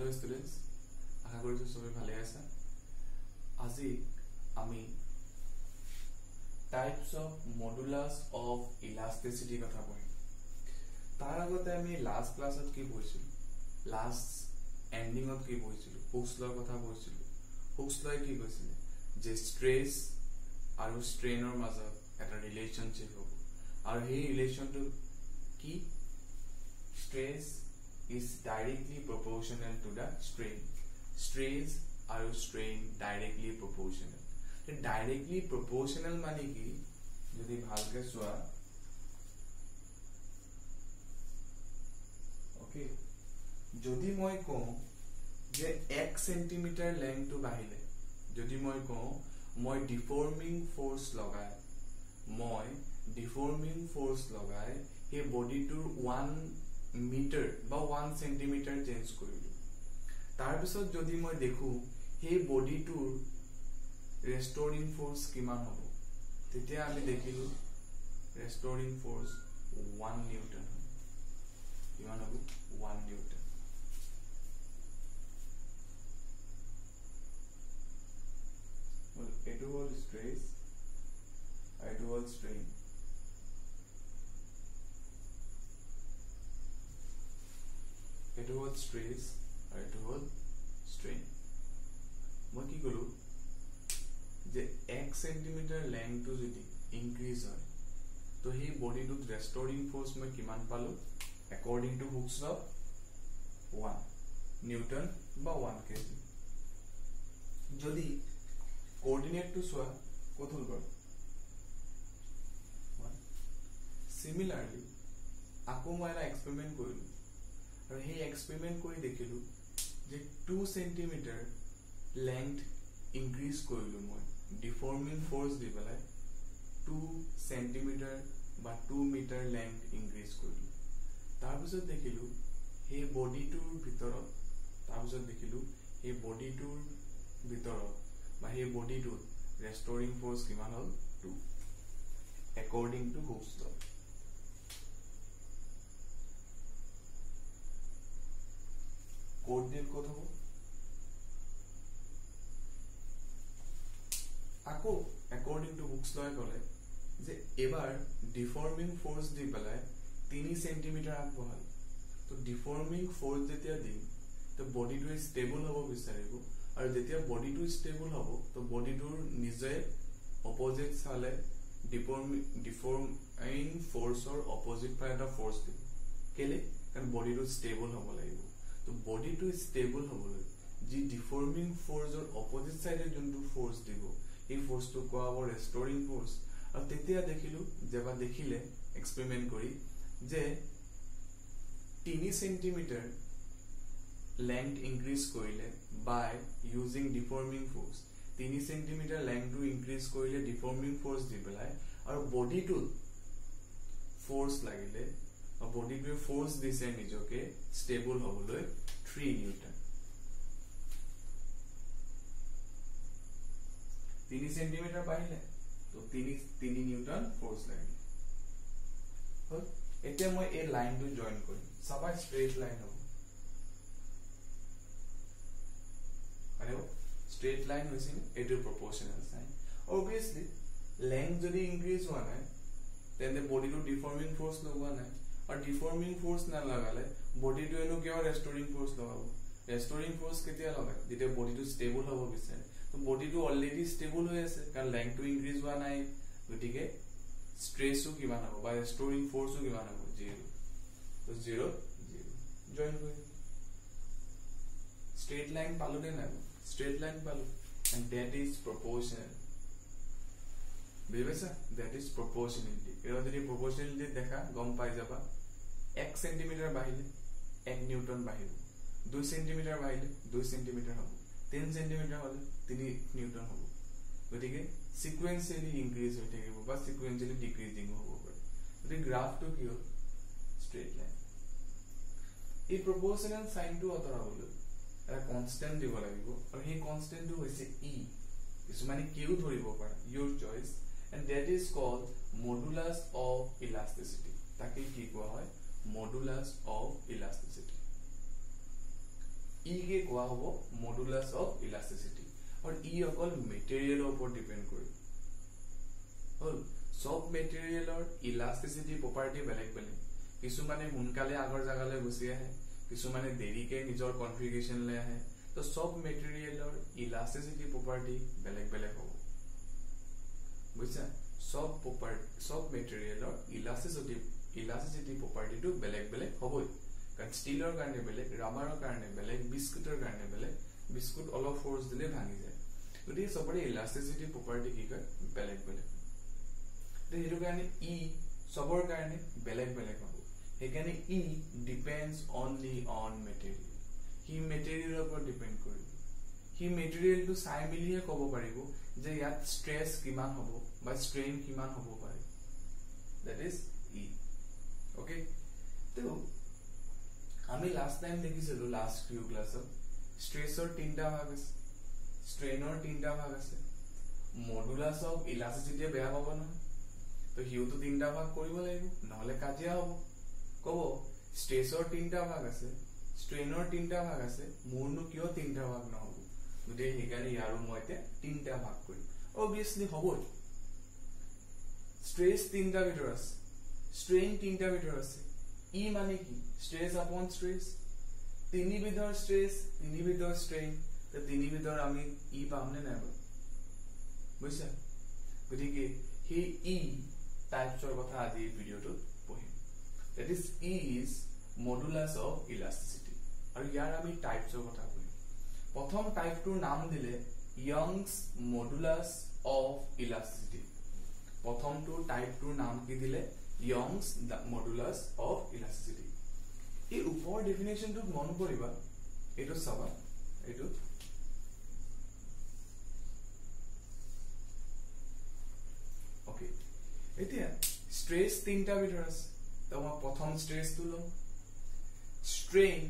Hello students आशा करिছো সবে ভালে আছা আজি আমি types of modulus of elasticity কথা পঢ়িম তাৰ আগতে আমি লাষ্ট ক্লাছত কি পঢ়িছিল লাষ্ট এন্ডিংত কি পঢ়িছিল হুকস লৰ কথা পঢ়িছিল হুকস লয় কি কৈছিল যে স্ট্ৰেস আৰু স্ট্ৰেইনৰ মাজত এটা ৰিলেশনশিপ হ'ব আৰু এই ৰিলেশনটো কি স্ট্ৰেস is directly proportional to the strain. Stress or strain directly proportional. The directly proportional mane ki jodi bhalke soa okay jodi moi ko je 1 cm length to bahile jodi moi ko moi deforming force lagai he body to 1 meter বা 1 centimeter change কৰিলো তাৰ পিছত যদি মই দেখো এই বডিটোৰ ৰেষ্টৰিং force কিমান হ'ব তেতিয়া আমি দেখিলো ৰেষ্টৰিং ফোর্স 1 নিউটন কিমান হ'ব 1 নিউটন এটো হ'ল স্ট্ৰেস এটো হ'ল strain It was stress or it was strain. মই কি কলো যে 1 centimeter length to যদি increase হয় তো হি বডি টু ৰেষ্টৰিং ফোর্স মই কিমান পালো according to Hooke's law 1 Newton বা 1 kg যদি কোঅৰ্ডিনেট টু সোয়া কত হল গল সিমিলাৰলি আকো মই এটা এক্সপেৰিমেন্ট কৰিলো और हे एक्सपेरिमेंट कोई देखिलु जे 2 cm लेंथ इंक्रीज करिलु মই डिफॉर्मिंग फोर्स দি পেলাই 2 cm বা 2 मीटर लेंथ इंक्रीज करिलु तार पिছত দেখিলু हे बॉडी टुर ভিতৰত तार पिছত দেখিলু हे बॉडी टुर ভিতৰত বা हे बॉडी टुर रेस्टोरिंग फोर्स কিমান হল 2 according to Hooke's law coordinate কত হ'ব আকো अकॉर्डिंग टू हुक्स लॉ কলে যে এবাৰ ডিফৰ্মিং ফোৰ্স দি পেলাই 3 সেন্টিমিটাৰ আগবঢ়াল তো ডিফৰ্মিং ফোৰ্স যেতিয়া দিম তো বডিটো স্টেবল হ'ব বিচাৰিব আৰু যেতিয়া বডিটো স্টেবল হ'ব তো বডিটোৰ নিজে অপোজিট চালে ডিফৰ্মিং ফোৰ্সৰ অপোজিট ফালে এটা ফোৰ্স দিব কেলে কাৰণ বডিটো স্টেবল হ'ব লাগিব तो बॉडी टू स्टेबल होबले जी डिफॉर्मिंग फोर्स और ऑपोजिट साइडे जोंटू फोर्स दिबो এই फोर्स तो কোৱা হ'ব ৰেষ্টৰিং फोर्स আৰু তেতিয়া দেখিলো যেবা দেখিলে এক্সপেৰিমেন্ট কৰি যে 3 সেন্টিমিটাৰ লেংথ ইনক্ৰিজ কৰিলে by using deforming force 3 centimetre length to increase কৰিলে ডিফৰ্মিং फोर्स দি পেলাই আৰু বডি টু फोर्स লাগিলে और बॉडी पे फोर्स दिसे निजके स्टेबल होबले 3 न्यूटन 3 सेंटीमीटर बाहिले तो 3 न्यूटन फोर्स लागिले हो एते মই এই লাইনটো জয়েন কৰিম সবাই স্ট্ৰেট লাইন হ'ব আৰে স্ট্ৰেট লাইন হৈছে এটো প্ৰপোৰ্শনাল সাইন obviously length যদি ইনক্ৰিজ হোৱা নাই then the body to deforming force লগোৱা নাই और डिफॉर्मिंग फोर्स ना लगाले बॉडी टू एनो क्या रेस्टोरिंग फोर्स लगाबो रेस्टोरिंग फोर्स केতিয়া लगाय जेते बॉडी टू स्टेबल হ'ব বিচাৰে তো বডি টু অলৰেডি স্টেবল হৈ আছে কাৰণ লেংথ টু ইনক্ৰিজ হোৱা নাই গটিকে স্ট্ৰেসও কিমান হ'ব বা ৰেস্টোৰিং ফোৰ্সও কিমান হ'ব 0 তো 0 জয়েন কৰি স্ট্রেট লাইন পালো নে না স্ট্রেট লাইন পালো এন্ড দ্যাট ইজ প্রপোর্শনাল বুঝিছা দ্যাট ইজ প্রপোর্শনালিটি এর যদি প্রপোর্শনালিটি দেখা গম পাই যাবা 1 সেন্টিমিটার বাহিলে 1 নিউটন বাহিব 2 সেন্টিমিটার বাহিলে 2 সেন্টিমিটার হ'ব 3 সেন্টিমিটার হলে 3 নিউটন হ'ব গটিকে সিকোয়েন্সিয়ালি ইনক্রিজ হৈ থাকিব বা সিকোয়েন্সিয়ালি ডিক্রিজিং হ'ব পাৰে গটি গ্ৰাফটো কি হ'ল স্ট্ৰেট লাইন এই প্ৰপোৰ্শনাল সাইনটো অতৰাবলৈ এটা কনস্ট্যান্ট দিব লাগিব আৰু সেই কনস্ট্যান্টটো হৈছে e কিছুমানে কিউ ধৰিব পাৰে your choice and that is called modulus of elasticity তাকে কি কোৱা হয় modulus of elasticity ই কে কোৱা হ'ব মডুলাস অফ ইলাস্টিসিটি আৰু ই অকল মেটেৰিয়েলৰ ওপৰত ডিপেন্ড কৰে হল সব মেটেৰিয়েলৰ ইলাস্টিসিটি প্ৰপাৰ্টি বেলেগ বেলেগ কিছুমানে হুনকালে আগৰ জাগালৈ গুচি আহে কিছুমানে দেৰিকে নিজৰ কনফিগাৰেচন লৈ আহে তো সব মেটেৰিয়েলৰ ইলাস্টিসিটি প্ৰপাৰ্টি বেলেগ বেলেগ হ'ব বুজিছা সব মেটেৰিয়েলৰ ইলাস্টিসিটি প্ৰপাৰ্টিটো বেলেগ বেলেগ হ'বই কাৰণ ষ্টিলৰ কাৰণে বেলেগ ৰাবাৰৰ কাৰণে বেলেগ বিস্কুটৰ কাৰণে বেলেগ বিস্কুট অলপ ফোৰ্স দিলে ভাঙি যায় গতিকে সবৰে ইলাস্টিসিটি প্ৰপাৰ্টি কি কয় বেলেগ বেলেগ সেইটো কাৰণে ই সবৰ কাৰণে বেলেগ বেলেগ হ'ব সেইকাৰণে ই ডিপেন্ডস অনলি অন মেটেৰিয়েল হি মেটেৰিয়েলৰ ওপৰত ডিপেন্ড কৰিব হি মেটেৰিয়েলটো চাই মিলিহে ক'ব পাৰিব যে ইয়াত ষ্ট্ৰেছ কিমান হ'ব বা ষ্ট্ৰেইন কিমান হ'ব পাৰে দ্যাট ইজ ই ওকে তো আমি লাষ্ট টাইম দেখিছিলো লাষ্ট ফিউ ক্লাছত ষ্ট্ৰেছৰ তিনটা ভাগ আছে ষ্ট্ৰেইনৰ তিনটা ভাগ আছে মডুলাস অফ ইলাস্টিসিটি বেয়া হ'ব নহয় তো হিউটো তিনটা ভাগ কৰিব লাগিব নহলে কাজিয়া হ'ব কব ষ্ট্ৰেছৰ তিনটা ভাগ আছে ষ্ট্ৰেইনৰ তিনটা ভাগ আছে মোৰনো কিয় তিনটা ভাগ নহব গতিকে সেইকাৰণে ইয়াৰো মই এতিয়া তিনটা ভাগ কৰিম অবভিয়াছলি হ'বই ষ্ট্ৰেছ তিনটা ভিতৰ আছে ষ্ট্ৰেইন তিনটা ভিতৰ আছে ই মানে কি ষ্ট্ৰেছ আপন ষ্ট্ৰেছ তিনিবিধৰ ষ্ট্ৰেছ তিনিবিধৰ ষ্ট্ৰেইন তো তিনিবিধৰ আমি ই পামনে নাই বুজিছা গতিকে সেই ই টাইপছৰ কথা আজি ভিডিঅ'টোত পঢ়িম that is modulus of elasticity আৰু ইয়াৰ আমি টাইপছৰ কথা পঢ়িম প্ৰথম টাইপটোৰ নাম দিলে Young's modulus of elasticity প্ৰথমটো টাইপটোৰ নাম কি দিলে Young's modulus of elasticity এই ওপৰ ডেফিনেশনটো মন কৰিবা এটো চাবা এটো ওকে এতিয়া ষ্ট্ৰেছ তিনটা ভিতৰ আছে তো মই প্ৰথম ষ্ট্ৰেছটো লম ষ্ট্ৰেইন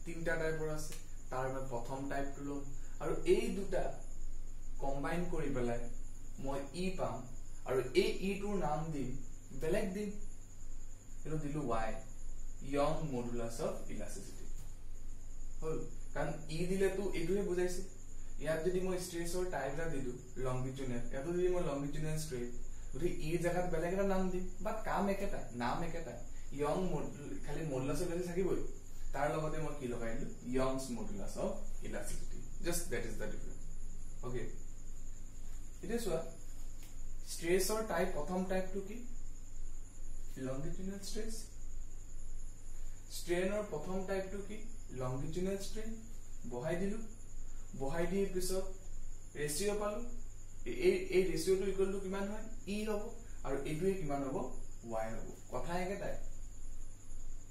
তিনটা টাইপৰ আছে তাৰ মই প্ৰথম টাইপটো লম আৰু এই দুটা কম্বাইন কৰি পেলাই মই ই পাম আৰু এই ইটোৰ নাম দিম বেলেগ দিম এটো দিলো y Young modulus of elasticity হল কাৰণ ই দিলে তো এটোহে বুজাইছে ইয়াত যদি মই ষ্ট্ৰেছৰ টাইপটা দিলো লংগিটুডিনেল এটো যদি মই লংগিটুডিনেল ষ্ট্ৰেট গতি ই জায়গাত বেলেগ এটা নাম দিম বাট কাম একেটা নাম একেটা ইয়ং খালি মডুলাস অফ ইলাস্টিসিটি থাকিবই তাৰ লগতে মই কি লগাইলো Young's modulus of elasticity just that is the difference okay এটা সোয়া ষ্ট্ৰেছৰ টাইপ প্ৰথম টাইপটো কি লংগিটুডিনেল ষ্ট্ৰেছ ষ্ট্ৰেইনৰ প্ৰথম টাইপটো কি লংগিটুডিনেল ষ্ট্ৰেইন বহাই দিলো বহাই দিয়াৰ পিছত ৰেশিও পালো এই ৰেশিওটো ইকুয়াল টু কিমান হয় ই হ'ব আৰু এইটোৱে কিমান হ'ব y হ'ব কথা একেটাই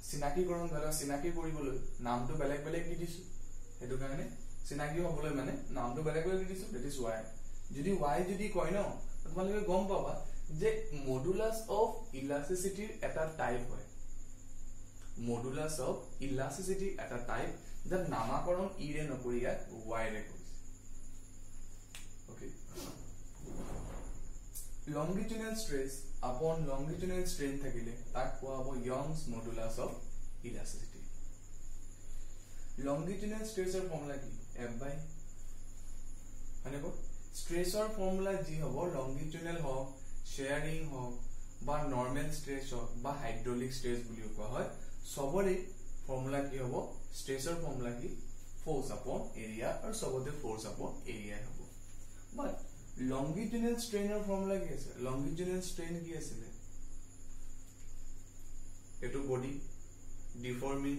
চিনাকিকৰণ দ্বাৰা চিনাকি কৰিবলৈ নামটো বেলেগ বেলেগ দি দিছো হেতু কাৰণে চিনাকি হ'বলৈ মানে নামটো বেলেগ বেলেগ দি দিছো দ্যাট ইজ y যদি y যদি কয় ন তোমালোকে গম পাবা যে মডুলাস অফ ইলাস্টিসিটিৰ এটা টাইপ হয় মডুলাস অফ ইলাস্টিসিটি এটা টাইপ যাৰ নামকৰণ ই ৰে নকৰি ইয়াত y ৰে কৰিছে okay longitudinal stress upon longitudinal strain থাকিলে তাক কোৱা হ'ব Young's modulus of elasticity longitudinal stress ৰ ফৰ্মুলা কি F by হনেকো stress ৰ ফৰ্মুলা যি হ'ব longitudinal হওক shearing হওক বা normal stress হওক বা hydraulic stress বুলি কোৱা হয় সবৰে ফৰ্মুলা কি হ'ব stress ৰ ফৰ্মুলা কি force upon area আৰু সবতে force upon area হ'ব but longitudinal strain or formula কি আছে longitudinal strain কি আছে এটো বডি ডিফর্মিং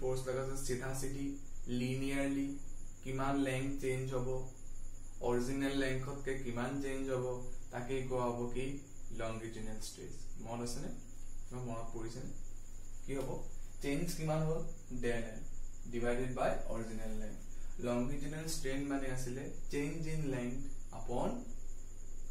ফোর্স লগাছে সিধা সিধি লিনিয়ারলি কিমান লেংথ চেঞ্জ হ'ব অরিজিনাল লেংথত কে কিমান চেঞ্জ হ'ব তাকে কোৱা হ'ব কি longitudinal stress মন আছে নে মনত পৰিছে কি হ'ব চেঞ্জ কিমান হ'ব del L divided by original length longitudinal strain মানে আসলে change in length upon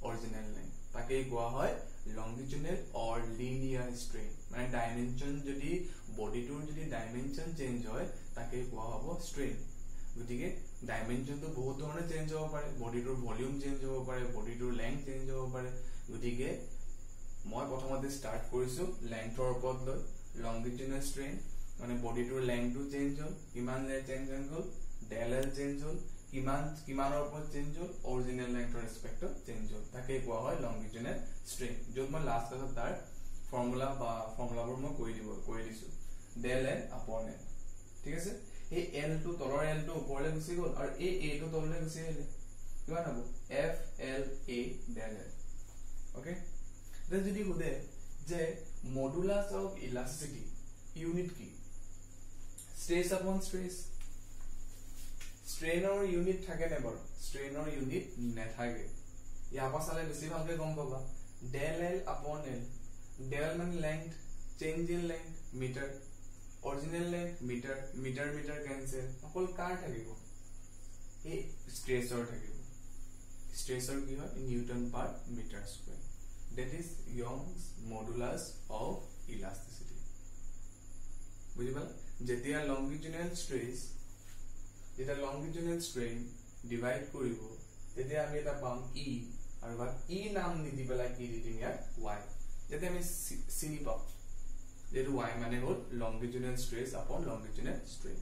original length তাকে কোৱা হয় longitudinal or linear strain মানে ডাইমেনশন যদি বডিটোৰ যদি ডাইমেনশন চেঞ্জ হয় তাকে কোৱা হ'ব strain গতিকে ডাইমেনশনটো বহুত ধৰণে চেঞ্জ হ'ব পাৰে বডিটোৰ ভলিউম চেঞ্জ হ'ব পাৰে বডিটোৰ লেংথ চেঞ্জ হ'ব পাৰে গতিকে মই প্ৰথমতে স্টাৰ্ট কৰিছো লেংথৰ ওপৰত লৈ longitudinal strain মানে বডিটোৰ লেংথটো চেঞ্জ হ'ল, কিমান চেঞ্জ হ'ল, ডেল এল চেঞ্জ হ'ল, কিমানৰ ওপৰত চেঞ্জ হ'ল, অৰিজিনেল লেংথৰ ৰেসপেক্টত চেঞ্জ হ'ল, তাকে কোৱা হয় লংগিটুডিনেল ষ্ট্ৰেইন। য'ত মই লাষ্ট ক্লাছত তাৰ ফৰ্মুলাবোৰ মই কৈ দিছো, ডেল এল আপন এল। ঠিক আছে, এই এল টো তলৰ এল টো ওপৰলৈ গুচি গ'ল আৰু এই এ টো তললৈ গুচি আহিলে, কিমান হ'ব এফ এল এ ডেল এল। ওকে, যদি সোধে যে মডুলাস অফ ইলাস্টিসিটি ইউনিট কি, স্ট্রেস আপন স্ট্রেস। স্ট্ৰেইনৰ ইউনিট থাকে নে বাৰু? স্ট্ৰেইনৰ ইউনিট নাথাকে। ইয়াৰ পৰা চালে বেছি ভালকে গম পাবা, del L upon L. Del মানে length, change in length metre, original length metre, metre metre cancel, অকল কাৰ থাকিব? এই স্ট্ৰেছৰ থাকিব। স্ট্ৰেছৰ কি হয়? Newton per metre square. That is Young's modulus of elasticity. বুঝি পালা? যেতিয়া longitudinal stress, যেতিয়া longitudinal strain ডিভাইড কৰিব, তেতিয়া আমি এটা পাম E, আৰু বাক E নাম নিদি পেলাই কি দি দিম ইয়াত Y। যেতিয়া আমি চিনি পাম যেটো Y মানে হ'ল longitudinal stress upon longitudinal strain।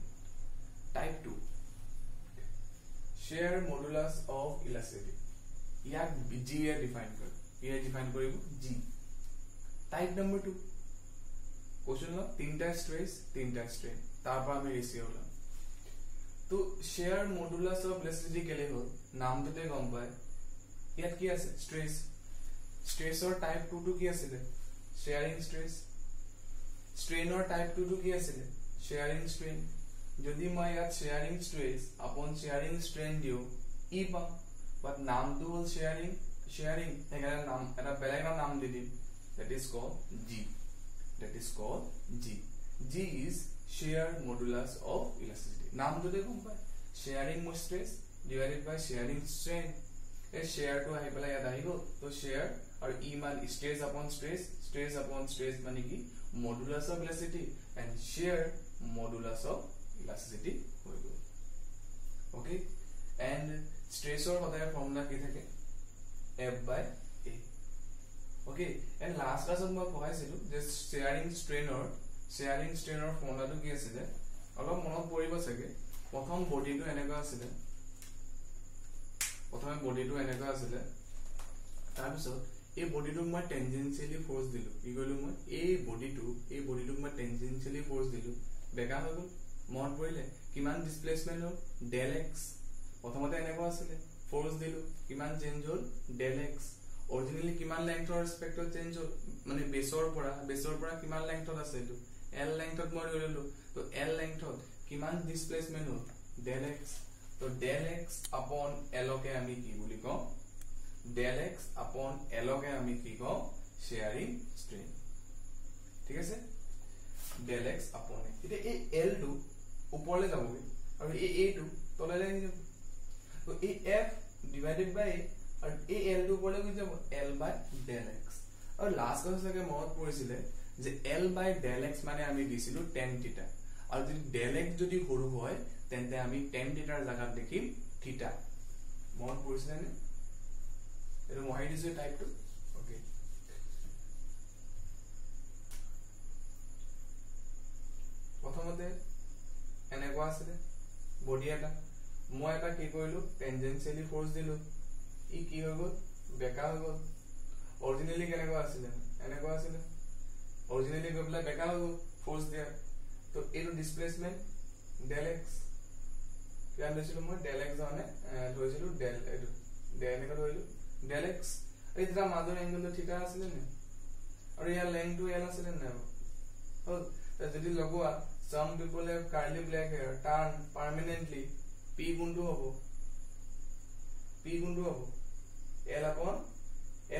Type 2 shear modulus of elasticity, ইয়াক G এ ডিফাইন কৰে। ये डिफाइन करेंगे G। टाइप नंबर 2 क्वेश्चन लो, तीनटा स्ट्रेस तीनटा स्ट्रेन, तार पर हमें रेशियो ला। तो शेयर मॉडुलस ऑफ इलास्टिसिटी केले हो नाम तो ते गम पाए, यात की আছে स्ट्रेस। स्ट्रेस और टाइप 2 की আছে शेयरिंग स्ट्रेस। स्ट्रेन और टाइप 2 की আছে शेयरिंग स्ट्रेन। যদি মই ইয়াত sharing stress upon sharing strain দিও ই পাম, বাট নাম তো হল शेयरिंग এখানে নাম এটা বেলেগ নাম দি দিম, that is called G। G is shear modulus of elasticity। নাম যদি গম পায়, shearing stress divided by shearing strain। এই shear টো আহি পেলাই ইয়াত আহি গ'ল, তো shear আৰু E মান stress upon stress মানে কি modulus of elasticity, and shear modulus of elasticity হৈ গ'ল। okay, and stress or সদায় ফৰ্মুলা কি থাকে F by A। okay, and last class মই পঢ়াইছিলো যে shearing strainer ফৰ্মুলাটো কি আছিল, অলপ মনত পৰিব চাগে। প্ৰথমে বডিটো এনেকুৱা আছিল, তাৰ পিছত এই বডিটোক মই টেনজেনশিয়ালি ফোৰ্স দিলো, কি কৰিলো মই এই বডিটোক মই টেনজেনশিয়ালি ফোৰ্স দিলো, বেকা হৈ গ'ল। মনত পৰিলে কিমান ডিসপ্লেসমেন্ট হ'ল ডেল এক্স। প্ৰথমতে এনেকুৱা আছিল, ফোৰ্স দিলো কিমান চেঞ্জ হল ডেল এক্স। অৰিজিনালি কিমান লেংথৰ ৰেসপেক্টত চেঞ্জ হল, মানে বেসৰ পৰা কিমান লেংথত আছে এটো এল লেংথত মই ধৰিলো, তো এল লেংথত কিমান ডিসপ্লেসমেন্ট হল ডেল এক্স। তো ডেল এক্স আপন এল কে আমি কি বুলি কওঁ, ডেল এক্স আপন এল কে আমি কি কওঁ শেয়ারিং স্ট্রেন। ঠিক আছে, ডেল এক্স আপন এটা এই এল টো ওপৰলৈ যাবগে আৰু এই এ টো তললৈ আহি যাব। तो ए F divided by और ए L टू बोले कि जब L by del x। और लास्ट क्लास लगे मत পড়িছিলে যে L by del x মানে আমি দিছিলো tan থিটা, আর যদি del x যদি সৰু হয় তেন্তে আমি tan থিটাৰ জায়গাত দেখিম থিটা। মত পড়িছিলে নে? এটো মহাই দিছো টাইপ 2। ওকে, প্ৰথমতে এনেকুৱা আছিল বডি এটা, মই এটা কি কৰিলো টেনজেনশিয়ালি ফোর্স দিলো, ই কি হৈ গ'ল বেকা হৈ গ'ল। অৰিজিনালি কেনেকুৱা আছিল, এনেকুৱা আছিল, অৰিজিনালি গৈ পেলাই বেকা হৈ গ'ল ফোর্স দিয়া। তো এইটো ডিসপ্লেসমেন্ট ডেল এক্স, কিমান লৈছিলো মই ডেল এক্স মানে ধৰিছিলো ডেল এইটো এনেকুৱা ধৰিলো ডেল এক্স। এই দুটা মাজৰ এংগলটো থিটা আছিল নে, আৰু ইয়াৰ লেংথটো এল আছিল নে নাই হ'ল। যদি লগোৱা some people have curly black hair, turn permanently, P গুণটো হ'ব L upon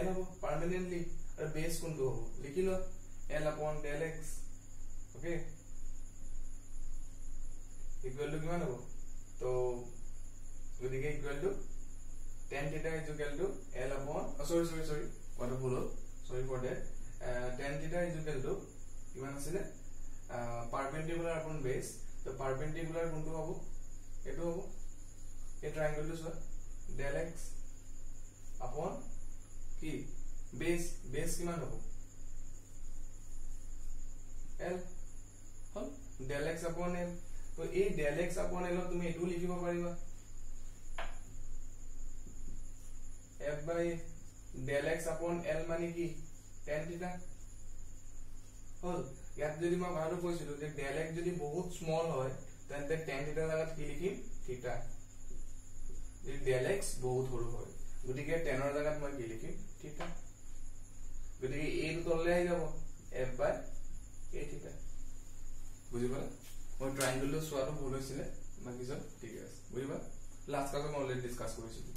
L হ'ব permanently, আৰু base কোনটো হ'ব লিখিলো L upon del x। Okay, equal to কিমান হ'ব, তো গতিকে equal to tan theta is equal to L upon sorry কথাটো ভুল হ'ল, sorry for that। tan theta is equal to কিমান আছিল perpendicular upon base, তো perpendicular কোনটো হ'ব এটো হ'ব এই ট্রায়াঙ্গলটো সর del x upon কি বেস কিমান হ'ব L হল del x upon l तो ए del x upon l তুমি এটো লিখিব পাৰিবা f by del x upon l মানে কি tan theta হল ইয়াত যদি মই ভালো কৈছিলো যে del x যদি বহুত স্মল হয় তেন্তে tan theta জায়গাত কি লিখিম theta যদি del x বহুত সৰু হয় গতিকে tan ৰ জায়গাত মই কি লিখিম theta গতিকে a টো তললে আহি যাব f by a theta বুজিবা মই ট্ৰায়াঙ্গল সোৱাটো ভুল হৈছিল বাকি সব ঠিক আছে বুজিবা লাষ্ট ক্লাসত মই অলৰেডি ডিসকাস কৰিছিলো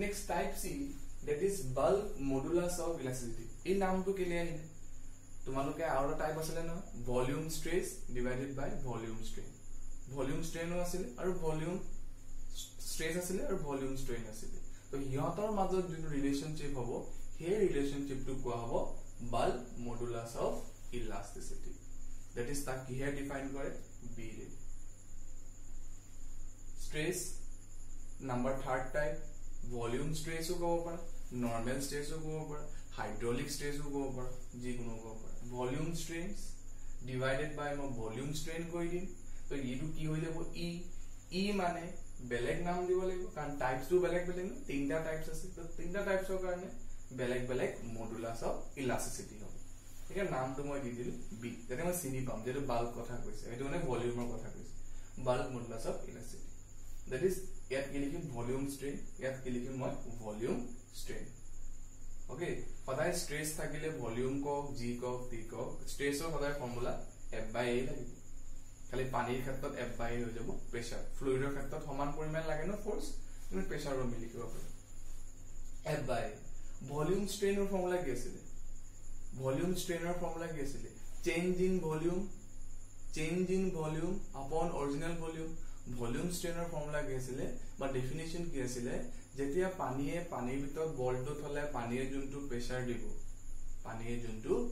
নেক্সট টাইপ সি that is bulk modulus of elasticity এই নামটো কেলে আহিলে তোমালোকে আৰু এটা টাইপ আছিল না ভলিউম স্ট্ৰেস ডিভাইডেড বাই ভলিউম স্ট্ৰেইন ভলিউম স্ট্ৰেইনও আছিল আৰু ভলিউম স্ট্ৰেস আছিল আৰু ভলিউম স্ট্ৰেইন আছিল তো ইহঁতৰ মাজত যোন ৰিলেশনশিপ হ'ব সেই ৰিলেশনশিপটো কোৱা হ'ব bulk modulus of elasticity that is তা কি হে ডিফাইন কৰে b ৰে স্ট্ৰেস নাম্বাৰ থাৰ্ড টাইপ ভলিউম স্ট্ৰেসও ক'ব পাৰা নৰমাল স্ট্ৰেসও ক'ব পাৰা হাইড্ৰোলিক স্ট্ৰেসও ক'ব পাৰা যিকোনো ক'ব পাৰা ভলিউম স্ট্ৰেইনস ডিভাইডেড বাই মই ভলিউম স্ট্ৰেইন কৈ দিম তো ইটো কি হৈ যাব ই মানে বেলেগ নাম দিব লাগিব কাৰণ টাইপসটো বেলেগ বেলেগ তিনটা টাইপস আছে তো তিনটা টাইপসৰ কাৰণে বেলেগ বেলেগ মডুলাস অফ ইলাস্টিসিটি হ'ব একে নামটো মই দি দিলো বি যেনে মই চিনি পাম যেটো বাল্ক কথা কৈছে এটো মানে ভলিউমৰ কথা কৈছে bulk modulus of elasticity that is ইয়াত কি লিখিম ভলিউম স্ট্ৰেইন ইয়াত কি লিখিম মই ভলিউম স্ট্ৰেইন ওকে সদায় স্ট্ৰেস থাকিলে ভলিউম কক জি কক টি কক স্ট্ৰেসৰ সদায় ফৰ্মুলা f by a লাগিব খালি পানীৰ ক্ষেত্ৰত f by a হৈ যাব প্ৰেসাৰ ফ্লুইডৰ ক্ষেত্ৰত সমান পৰিমাণ লাগে ন ফোৰ্স তুমি প্ৰেসাৰৰ মিলি লিখিব পাৰা f by ভলিউম স্ট্ৰেইনৰ ফৰ্মুলা কি আছিল ভলিউম স্ট্ৰেইনৰ ফৰ্মুলা কি আছিল change in volume upon original volume volume স্ট্ৰেইনৰ ফৰ্মুলা কি আছিল বা ডেফিনিশন কি আছিল যেতিয়া পানীৰ ভিতৰত বলটো থলে পানীৰ যোনটো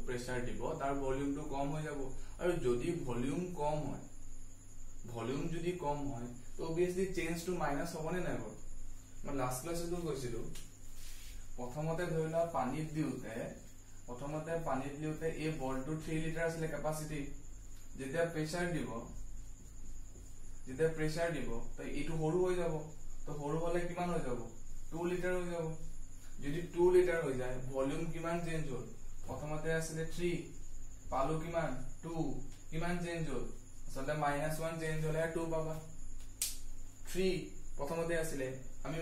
প্ৰেসাৰ দিব তাৰ ভলিউমটো কম হৈ যাব আৰু যদি ভলিউম যদি কম হয় তো obviously চেঞ্জ টু মাইনাস হ'বনে নাই বাৰু মই লাষ্ট ক্লাসতো কৈছিলো প্ৰথমতে ধৰিলা পানীত দিওতে এই বলটো 3 লিটাৰ আছিল ক্যাপাসিটি যেতিয়া প্ৰেসাৰ দিব তো এটো সৰু হৈ যাব তো সৰু হলে কিমান হৈ যাব 2 লিটাৰ হৈ যাব যদি 2 লিটাৰ হৈ যায় ভলিউম কিমান চেঞ্জ হ'ল প্ৰথমতে আছিল 3 পালো কিমান 2 কিমান চেঞ্জ হ'ল আসলে -1 চেঞ্জ হলে 2 পাবা 3 প্ৰথমতে আছিল আমি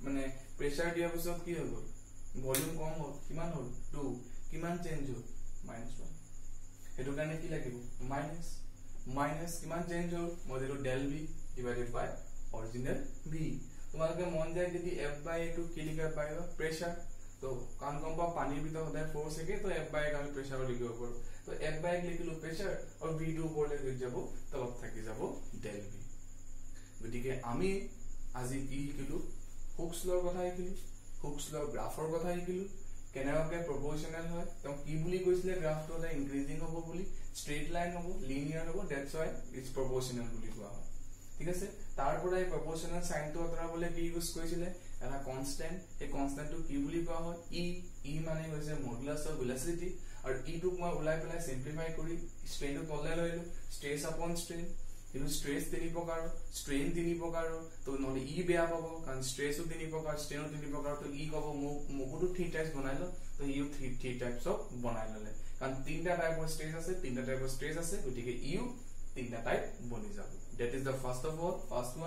মানে প্ৰেসাৰ দিয়াৰ পিছত কি হ'ল ভলিউম কম হ'ল কিমান হ'ল 2 কিমান চেঞ্জ হ'ল -1 এটো কাৰণে কি লাগিব মাইনাস কিমান চেঞ্জ হ'ল মই দিলো del v ডিভাইডেড বাই অৰিজিনাল v তোমালোকে মন যায় যদি f by a টো কি লিখা পাইবা প্ৰেসাৰ তো কান কম পা পানীৰ ভিতৰত সদায় ফোৰ্স থাকে তো f by a আমি প্ৰেসাৰ লিখিব পাৰো তো f by a লিখিলো প্ৰেসাৰ আৰু v টো ওপৰলৈ গৈ যাব তলত থাকি যাব del v গতিকে আমি আজি কি শিকিলো হুকস লৰ কথা শিকিলো হুকস লৰ গ্ৰাফৰ কথা শিকিলো কেনেকৈ প্ৰপোৰ্শনাল হয় তো কি বুলি কৈছিলে গ্ৰাফটো এটা ইনক্ৰিজিং হ'ব বুলি স্ট্ৰেইট লাইন হ'ব লিনিয়াৰ হ'ব দ্যাটস হোৱাই ইটস প্ৰপোৰ্শনাল বুলি কোৱা হয় ঠিক আছে তাৰ পৰা এই প্ৰপোৰ্শনাল সাইনটো আতৰাবলৈ কি ইউজ কৰিছিলে এটা কনস্ট্যান্ট এই কনস্ট্যান্টটো কি বুলি কোৱা হয় ই মানে হৈছে মডুলাস অফ ইলাস্টিসিটি আৰু ই টোক মই উলাই পেলাই সিম্পলিফাই কৰি স্ট্ৰেইনটো তললৈ লৈলো স্ট্ৰেস আপন স্ট্ৰেইন কিন্তু স্ট্ৰেস তিনি প্ৰকাৰ স্ট্ৰেইন তিনি প্ৰকাৰ তো নহলে ই বেয়া পাব কাৰণ স্ট্ৰেসও তিনি প্ৰকাৰ স্ট্ৰেইনও তিনি প্ৰকাৰ তো ই কব মুকুটো 3 টাইপস বনাইলো তো ইউ 3 টাইপস অফ বনাই ললে কাৰণ তিনটা টাইপৰ স্ট্ৰেস আছে গতিকে ইউ তিনটা টাইপ বনি যাব that is the first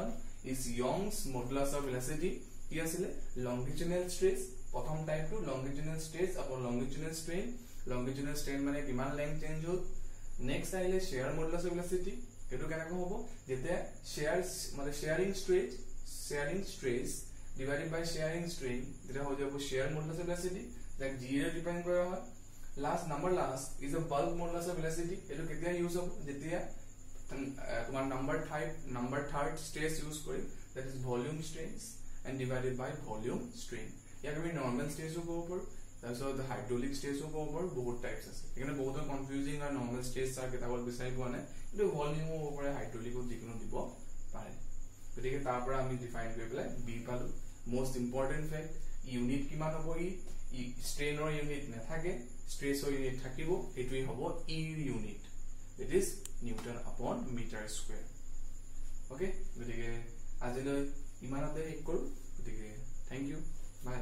one is Young's modulus of elasticity কি আছিল longitudinal stress প্ৰথম টাইপটো longitudinal stress upon longitudinal strain মানে কিমান লেংথ চেঞ্জ হ'ল নেক্সট আহিলে shear modulus of elasticity এটো কেনেকৈ হ'ব যেতিয়া shearing stress divided by shearing strain যেটা হৈ যাব shear modulus of elasticity that g ৰে ডিফাইন কৰা হয় last is a bulk modulus of elasticity এটো কেতিয়া ইউজ হ'ব যেতিয়া তোমার number third stress use করি that is volume strains and divided by volume strain ইয়াক আমি normal stress ও কব পাৰো তাৰপিছত hydraulic stress ও কব পাৰো বহুত টাইপস আছে এখানে বহুত কনফিউজিং আৰ normal stress আৰ কিতাবত বিচাৰি পোৱা নাই কিন্তু ভলিউম ও ওপৰে hydraulic ও যিকোনো দিব পাৰে গতিকে তাৰ পৰা আমি ডিফাইন কৰি পেলাই b পালো মোস্ট ইম্পৰ্টেন্ট ফ্যাক্ট ইউনিট কিমান হ'ব ই স্ট্ৰেইনৰ ইউনিট নাথাকে স্ট্ৰেসৰ ইউনিট থাকিব এটোই হ'ব ই unit it is Newton upon square okay গতিকে আজিলৈ ইমানতে শেষ কৰো গতিকে থ্যাংক ইউ বাই